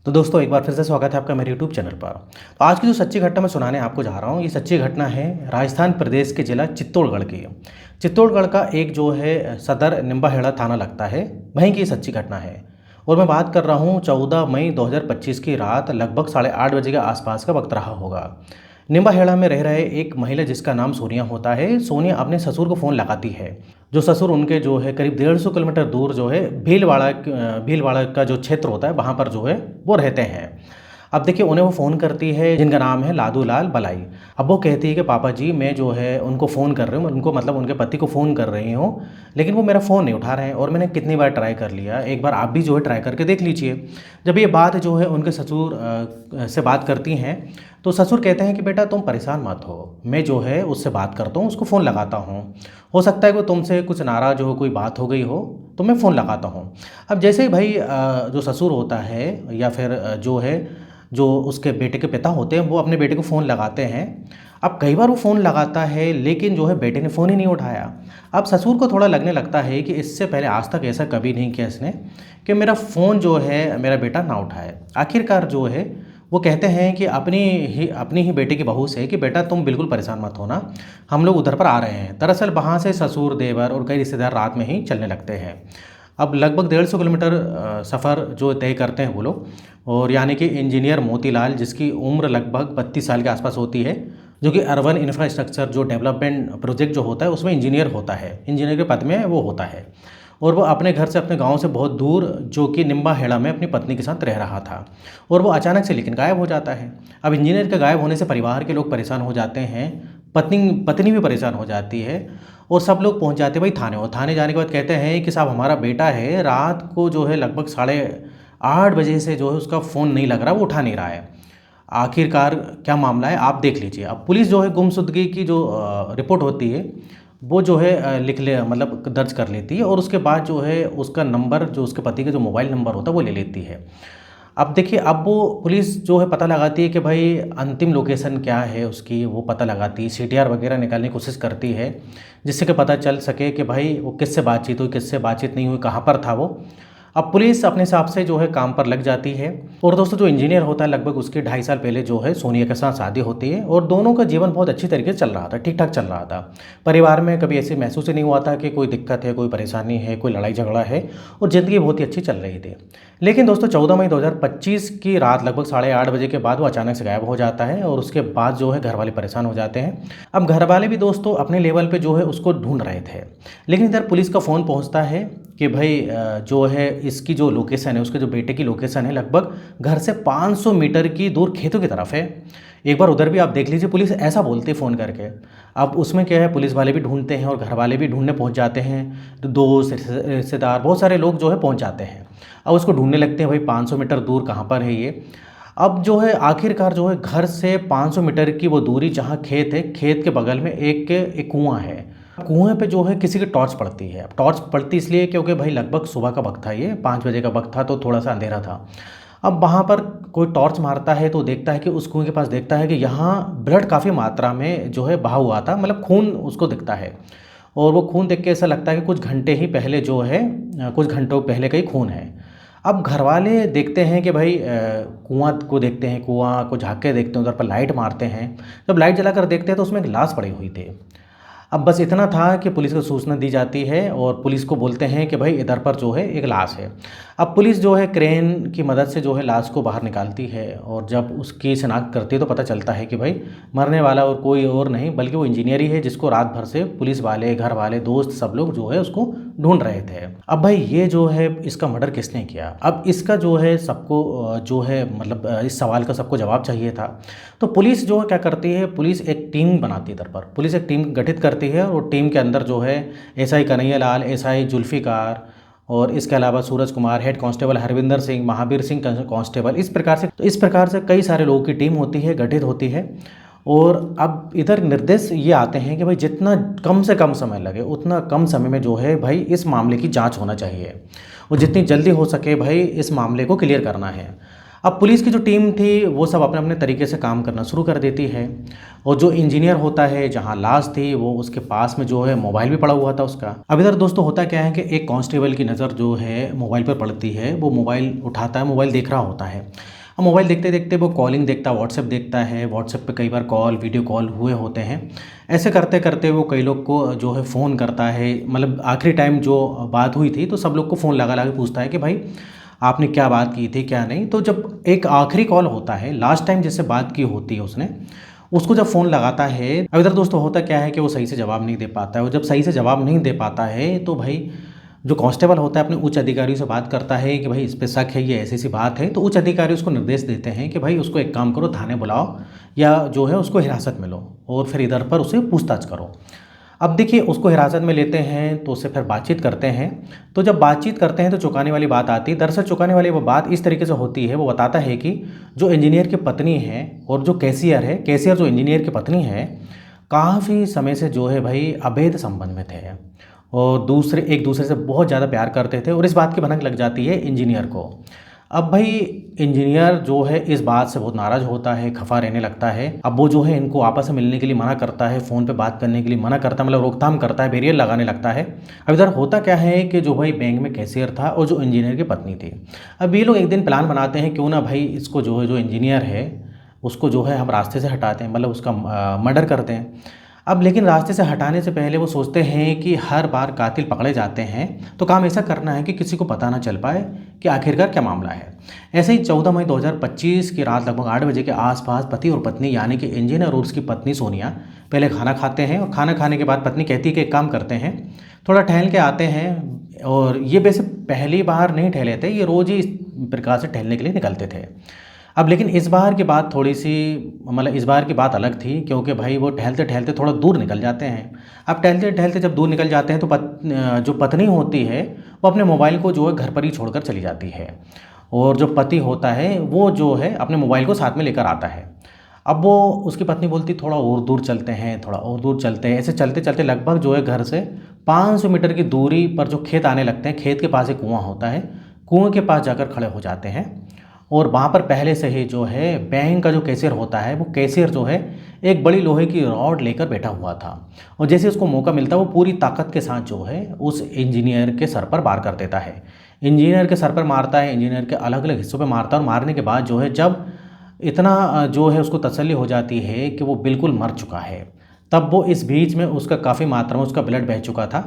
तो दोस्तों एक बार फिर से स्वागत है आपका मेरे यूट्यूब चैनल पर। तो आज की जो सच्ची घटना मैं सुनाने आपको जा रहा हूँ, ये सच्ची घटना है राजस्थान प्रदेश के जिला चित्तौड़गढ़ की। चित्तौड़गढ़ का एक जो है सदर निम्बाहेड़ा थाना लगता है, वहीं की ये सच्ची घटना है। और मैं बात कर रहा हूँ 14 मई 2025 की रात लगभग 8:30 बजे के आसपास का वक्त रहा होगा। निम्बाहेड़ा में रह रहे एक महिला जिसका नाम सोनिया होता है, सोनिया अपने ससुर को फ़ोन लगाती है। जो ससुर उनके जो है करीब 150 किलोमीटर दूर जो है भीलवाड़ा का जो क्षेत्र होता है वहाँ पर जो है वो रहते हैं। अब देखिए उन्हें वो फ़ोन करती है जिनका नाम है लादू लाल बलाई। अब वो कहती है कि पापा जी मैं जो है उनको फ़ोन कर रही हूँ, उनको मतलब उनके पति को फ़ोन कर रही हूँ, लेकिन वो मेरा फ़ोन नहीं उठा रहे हैं और मैंने कितनी बार ट्राई कर लिया, एक बार आप भी जो है ट्राई करके देख लीजिए। जब ये बात जो है उनके ससुर से बात करती हैं तो ससुर कहते हैं कि बेटा तुम परेशान मत हो, मैं जो है उससे बात करता हूँ, उसको फ़ोन लगाता हूँ। हो सकता है कि तुमसे कुछ नाराज़ हो, कोई बात हो गई हो, तो मैं फ़ोन लगाता हूँ। अब जैसे ही भाई जो ससुर होता है या फिर जो उसके बेटे के पिता होते हैं वो अपने बेटे को फ़ोन लगाते हैं। अब कई बार वो फ़ोन लगाता है लेकिन जो है बेटे ने फ़ोन ही नहीं उठाया। अब ससुर को थोड़ा लगने लगता है कि इससे पहले आज तक ऐसा कभी नहीं किया इसने कि मेरा फ़ोन जो है मेरा बेटा ना उठाए। आखिरकार जो है वो कहते हैं कि अपनी ही बेटे की बहू से कि बेटा तुम बिल्कुल परेशान मत होना, हम लोग उधर पर आ रहे हैं। दरअसल वहाँ से ससुर, देवर और कई रिश्तेदार रात में ही चलने लगते हैं। अब लगभग 150 किलोमीटर सफ़र जो तय करते हैं वो लोग, और यानी कि इंजीनियर मोतीलाल जिसकी उम्र लगभग 32 साल के आसपास होती है, जो कि अर्बन इंफ्रास्ट्रक्चर जो डेवलपमेंट प्रोजेक्ट जो होता है उसमें इंजीनियर होता है, इंजीनियर के पद में वो होता है। और वो अपने घर से अपने गांव से बहुत दूर जो कि निम्बाहेड़ा में अपनी पत्नी के साथ रह रहा था, और वो अचानक से लेकिन गायब हो जाता है। अब इंजीनियर के गायब होने से परिवार के लोग परेशान हो जाते हैं, पत्नी पत्नी भी परेशान हो जाती है, और सब लोग पहुंच जाते हैं भाई थाने। और थाने जाने के बाद कहते हैं कि साहब हमारा बेटा है, रात को जो है लगभग 8:30 बजे से जो है उसका फ़ोन नहीं लग रहा, वो उठा नहीं रहा है। आखिरकार क्या मामला है आप देख लीजिए। अब पुलिस जो है गुमशुदगी की जो रिपोर्ट होती है वो जो है लिख ले मतलब दर्ज कर लेती है, और उसके बाद जो है उसका नंबर, जो उसके पति का जो मोबाइल नंबर होता है वो ले लेती है। अब देखिए अब वो पुलिस जो है पता लगाती है कि भाई अंतिम लोकेशन क्या है उसकी, वो पता लगाती है, सीटीआर वगैरह निकालने की कोशिश करती है जिससे कि पता चल सके कि भाई वो किससे बातचीत हुई, किससे बातचीत नहीं हुई, कहाँ पर था वो। अब पुलिस अपने हिसाब से जो है काम पर लग जाती है। और दोस्तों जो इंजीनियर होता है लगभग उसके 2.5 साल पहले जो है सोनिया के साथ शादी होती है, और दोनों का जीवन बहुत अच्छी तरीके से चल रहा था, ठीक ठाक चल रहा था। परिवार में कभी ऐसे महसूस ही नहीं हुआ था कि कोई दिक्कत है, कोई परेशानी है, कोई लड़ाई झगड़ा है, और ज़िंदगी बहुत ही अच्छी चल रही थी। लेकिन दोस्तों 14 मई 2025 की रात लगभग 8:30 बजे के बाद वो अचानक से गायब हो जाता है, और उसके बाद जो है घर वाले परेशान हो जाते हैं। अब घर वाले भी दोस्तों अपने लेवल पे जो है उसको ढूंढ रहे थे, लेकिन इधर पुलिस का फ़ोन पहुंचता है कि भाई जो है इसकी जो लोकेशन है, उसके जो बेटे की लोकेशन है लगभग घर से 500 मीटर की दूर खेतों की तरफ है। एक बार उधर भी आप देख लीजिए, पुलिस ऐसा बोलती है फ़ोन करके। अब उसमें क्या है, पुलिस वाले भी ढूंढते हैं और घर वाले भी ढूंढने पहुंच जाते हैं, तो दोस्त रिश्तेदार बहुत सारे लोग जो है पहुंच जाते हैं। अब उसको ढूंढने लगते हैं भाई 500 मीटर दूर कहाँ पर है ये। अब जो है आखिरकार जो है घर से 500 मीटर की वो दूरी जहाँ खेत है, खेत के बगल में एक कुआं है। कुएं पे जो है किसी की टॉर्च पड़ती है। अब टॉर्च पड़ती इसलिए क्योंकि भाई लगभग सुबह का वक्त था, ये 5 बजे का वक्त था, तो थोड़ा सा अंधेरा था। अब वहाँ पर कोई टॉर्च मारता है तो देखता है कि उस कुएं के पास देखता है कि यहाँ ब्लड काफ़ी मात्रा में जो है बहा हुआ था, मतलब खून उसको दिखता है। और वो खून देख के ऐसा लगता है कि कुछ घंटे ही पहले जो है कुछ घंटों पहले का ही खून है। अब घर वाले देखते हैं कि भाई कुआं को देखते हैं, कुआं को झाँक के देखते हैं, उधर पर लाइट मारते हैं। जब लाइट जलाकर देखते हैं तो उसमें एक लाश पड़ी हुई थी। अब बस इतना था कि पुलिस को सूचना दी जाती है, और पुलिस को बोलते हैं कि भाई इधर पर जो है एक लाश है। अब पुलिस जो है क्रेन की मदद से जो है लाश को बाहर निकालती है, और जब उसकी शिनाख्त करती है तो पता चलता है कि भाई मरने वाला और कोई और नहीं बल्कि वो इंजीनियर ही है, जिसको रात भर से पुलिस वाले, घर वाले, दोस्त सब लोग जो है उसको ढूंढ रहे थे। अब भाई ये जो है इसका मर्डर किसने किया, अब इसका जो है सबको जो है मतलब इस सवाल का सबको जवाब चाहिए था। तो पुलिस जो है क्या करती है, पुलिस एक टीम बनाती है इधर पर, पुलिस एक टीम गठित करती है, और टीम के अंदर जो है एसआई कन्हैया लाल, एसआई जुल्फिकार, और इसके अलावा Suraj Kumar, head constable Harvinder Singh, Mahavir Singh constable, इस प्रकार से कई सारे लोगों की टीम होती है, गठित होती है। और अब इधर निर्देश ये आते हैं कि भाई जितना कम से कम समय लगे उतना कम समय में जो है भाई इस मामले की जांच होना चाहिए, और जितनी जल्दी हो सके भाई इस मामले को क्लियर करना है। अब पुलिस की जो टीम थी वो सब अपने अपने तरीके से काम करना शुरू कर देती है, और जो इंजीनियर होता है जहाँ लाश थी वो उसके पास में जो है मोबाइल भी पड़ा हुआ था उसका। अब इधर दोस्तों होता क्या है कि एक कांस्टेबल की नज़र जो है मोबाइल पर पड़ती है, वो मोबाइल उठाता है, मोबाइल देख रहा होता है। अब मोबाइल देखते देखते वो कॉलिंग देखता है, व्हाट्सएप देखता है, व्हाट्सएप पे कई बार कॉल वीडियो कॉल हुए होते हैं। ऐसे करते करते वो कई लोग को जो है फ़ोन करता है, मतलब आखिरी टाइम जो बात हुई थी तो सब लोग को फ़ोन लगा लगा के पूछता है कि भाई आपने क्या बात की थी क्या नहीं। तो जब एक आखिरी कॉल होता है, लास्ट टाइम जिससे बात की होती है उसने, उसको जब फ़ोन लगाता है, अब इधर दोस्तों होता क्या है कि वो सही से जवाब नहीं दे पाता है, और जब सही से जवाब नहीं दे पाता है तो भाई जो कांस्टेबल होता है अपने उच्च अधिकारियों से बात करता है कि भाई इस पे शक है, ये ऐसी सी बात है। तो उच्च अधिकारी उसको निर्देश देते हैं कि भाई उसको एक काम करो, थाने बुलाओ या जो है उसको हिरासत में लो और फिर इधर पर उसे पूछताछ करो। अब देखिए उसको हिरासत में लेते हैं तो उससे फिर बातचीत करते हैं। तो जब बातचीत करते हैं तो चुकाने वाली बात आती है। दरअसल चुकाने वाली वो बात इस तरीके से होती है, वो बताता है कि जो इंजीनियर की पत्नी है और जो कैशियर है, कैशियर जो इंजीनियर की पत्नी है, काफ़ी समय से जो है भाई अवैध संबंध में थे और दूसरे एक दूसरे से बहुत ज़्यादा प्यार करते थे, और इस बात की भनक लग जाती है इंजीनियर को। अब भाई इंजीनियर जो है इस बात से बहुत नाराज़ होता है, खफा रहने लगता है। अब वो जो है इनको आपस में मिलने के लिए मना करता है, फ़ोन पे बात करने के लिए मना करता है, मतलब रोकथाम करता है, बैरियर लगाने लगता है। अब इधर होता क्या है कि जो भाई बैंक में कैशियर था और जो इंजीनियर की पत्नी थी, अब ये लोग एक दिन प्लान बनाते हैं क्यों ना भाई इसको जो है जो इंजीनियर है उसको जो है हम रास्ते से हटाते हैं, मतलब उसका मर्डर करते हैं। अब लेकिन रास्ते से हटाने से पहले वो सोचते हैं कि हर बार कातिल पकड़े जाते हैं तो काम ऐसा करना है कि किसी को पता ना चल पाए कि आखिरकार क्या मामला है। ऐसे ही 14 मई 2025 की रात लगभग 8 बजे के आसपास पति और पत्नी यानी कि इंजीनियर और उसकी पत्नी सोनिया पहले खाना खाते हैं, और खाना खाने के बाद पत्नी कहती है कि एक काम करते हैं, थोड़ा टहल के आते हैं। और ये वैसे पहली बार नहीं टहले थे, ये रोज़ ही इस प्रकार से टहलने के लिए निकलते थे। अब लेकिन इस बार की बात थोड़ी सी, मतलब इस बार की बात अलग थी, क्योंकि भाई वो टहलते टहलते थोड़ा दूर निकल जाते हैं। अब टहलते टहलते जब दूर निकल जाते हैं तो जो पत्नी होती है वो अपने मोबाइल को जो है घर पर ही छोड़कर चली जाती है, और जो पति होता है वो जो है अपने मोबाइल को साथ में लेकर आता है। अब वो उसकी पत्नी बोलती थोड़ा और दूर चलते हैं, थोड़ा और दूर चलते हैं। ऐसे चलते चलते लगभग जो है घर से 500 मीटर की दूरी पर जो खेत आने लगते हैं, खेत के पास एक कुआं होता है, कुएं के पास जाकर खड़े हो जाते हैं। और वहाँ पर पहले से ही जो है बैंक का जो कैशियर होता है, वो कैशियर जो है एक बड़ी लोहे की रॉड लेकर बैठा हुआ था, और जैसे उसको मौका मिलता वो पूरी ताकत के साथ जो है उस इंजीनियर के सर पर वार कर देता है। इंजीनियर के सर पर मारता है, इंजीनियर के अलग अलग हिस्सों पर मारता है, और मारने के बाद जो है जब इतना जो है उसको तसल्ली हो जाती है कि वो बिल्कुल मर चुका है, तब वो इस बीच में उसका काफ़ी मात्रा में उसका ब्लड बह चुका था।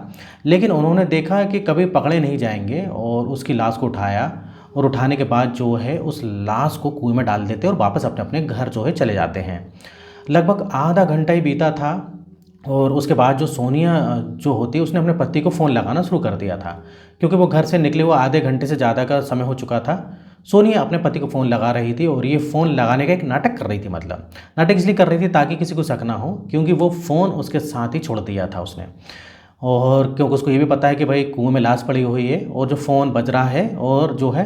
लेकिन उन्होंने देखा कि कभी पकड़े नहीं जाएंगे, और उसकी लाश को उठाया, और उठाने के बाद जो है उस लाश को कुएं में डाल देते और वापस अपने अपने घर जो है चले जाते हैं। लगभग आधा घंटा ही बीता था, और उसके बाद जो सोनिया जो होती है उसने अपने पति को फ़ोन लगाना शुरू कर दिया था, क्योंकि वो घर से निकले हुए आधे घंटे से ज़्यादा का समय हो चुका था। सोनिया अपने पति को फ़ोन लगा रही थी, और ये फ़ोन लगाने का एक नाटक कर रही थी, मतलब नाटक इसलिए कर रही थी ताकि किसी को शक ना हो, क्योंकि वो फ़ोन उसके साथ ही छोड़ दिया था उसने। और क्योंकि उसको ये भी पता है कि भाई कुएं में लाश पड़ी हुई है, और जो फ़ोन बज रहा है, और जो है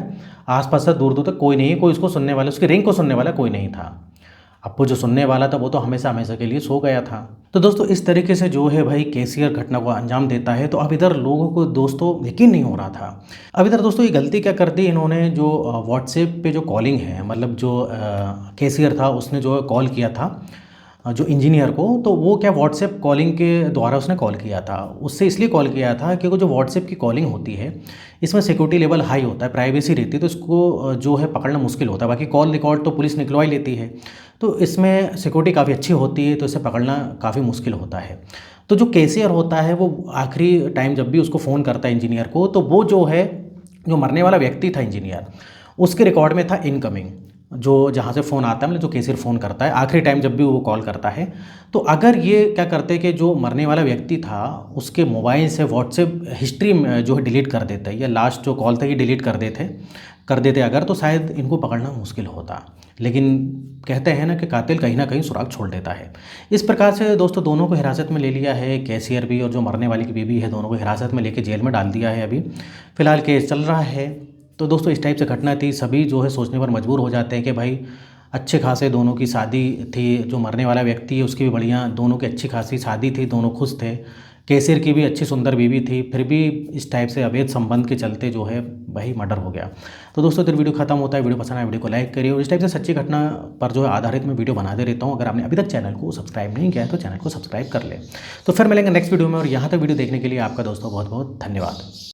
आसपास से दूर दूर तक कोई नहीं है, कोई उसको सुनने वाला, उसकी रिंग को सुनने वाला कोई नहीं था। अब वो जो सुनने वाला था वो तो हमेशा हमेशा के लिए सो गया था। तो दोस्तों इस तरीके से जो है भाई कैशियर घटना को अंजाम देता है। तो अब इधर लोगों को दोस्तों यकीन नहीं हो रहा था। अब इधर दोस्तों ये गलती क्या कर दी इन्होंने, जो व्हाट्सएप पे जो कॉलिंग है, मतलब जो कैशियर था उसने जो कॉल किया था जो इंजीनियर को, तो वो क्या व्हाट्सएप कॉलिंग के द्वारा उसने कॉल किया था। उससे इसलिए कॉल किया था क्योंकि जो व्हाट्सएप की कॉलिंग होती है इसमें सिक्योरिटी लेवल हाई होता है, प्राइवेसी रहती है, तो इसको जो है पकड़ना मुश्किल होता है। बाकी कॉल रिकॉर्ड तो पुलिस निकलवा ही लेती है, तो इसमें सिक्योरिटी काफ़ी अच्छी होती है, तो इसे पकड़ना काफ़ी मुश्किल होता है। तो जो कैशियर होता है वो आखिरी टाइम जब भी उसको फ़ोन करता है इंजीनियर को, तो वो जो है जो मरने वाला व्यक्ति था इंजीनियर, उसके रिकॉर्ड में था इनकमिंग, जो जहाँ से फ़ोन आता है, मतलब जो कैशियर फ़ोन करता है आखिरी टाइम जब भी वो कॉल करता है। तो अगर ये क्या करते कि जो मरने वाला व्यक्ति था उसके मोबाइल से व्हाट्सएप हिस्ट्री में जो है डिलीट कर देते, या लास्ट जो कॉल था ये डिलीट कर देते अगर, तो शायद इनको पकड़ना मुश्किल होता। लेकिन कहते हैं ना कि कातिल कहीं ना कहीं सुराग छोड़ देता है। इस प्रकार से दोस्तों दोनों को हिरासत में ले लिया है, कैशियर भी और जो मरने वाली की बीवी है, दोनों को हिरासत में लेके जेल में डाल दिया है। अभी फ़िलहाल केस चल रहा है। तो दोस्तों इस टाइप से घटना थी, सभी जो है सोचने पर मजबूर हो जाते हैं कि भाई अच्छे खासे दोनों की शादी थी, जो मरने वाला व्यक्ति है उसकी भी बढ़िया, दोनों की अच्छी खासी शादी थी, दोनों खुश थे, कैशियर की भी अच्छी सुंदर बीवी थी, फिर भी इस टाइप से अवैध संबंध के चलते जो है वही मर्डर हो गया। तो दोस्तों फिर वीडियो खत्म होता है। वीडियो पसंद आए वीडियो को लाइक करिए और इस टाइप से सच्ची घटना पर जो है आधारित मैं वीडियो बनाते रहता हूँ। अगर आपने अभी तक चैनल को सब्सक्राइब नहीं किया है तो चैनल को सब्सक्राइब कर ले। तो फिर मिलेंगे नेक्स्ट वीडियो में, और यहाँ तक वीडियो देखने के लिए आपका दोस्तों बहुत बहुत धन्यवाद।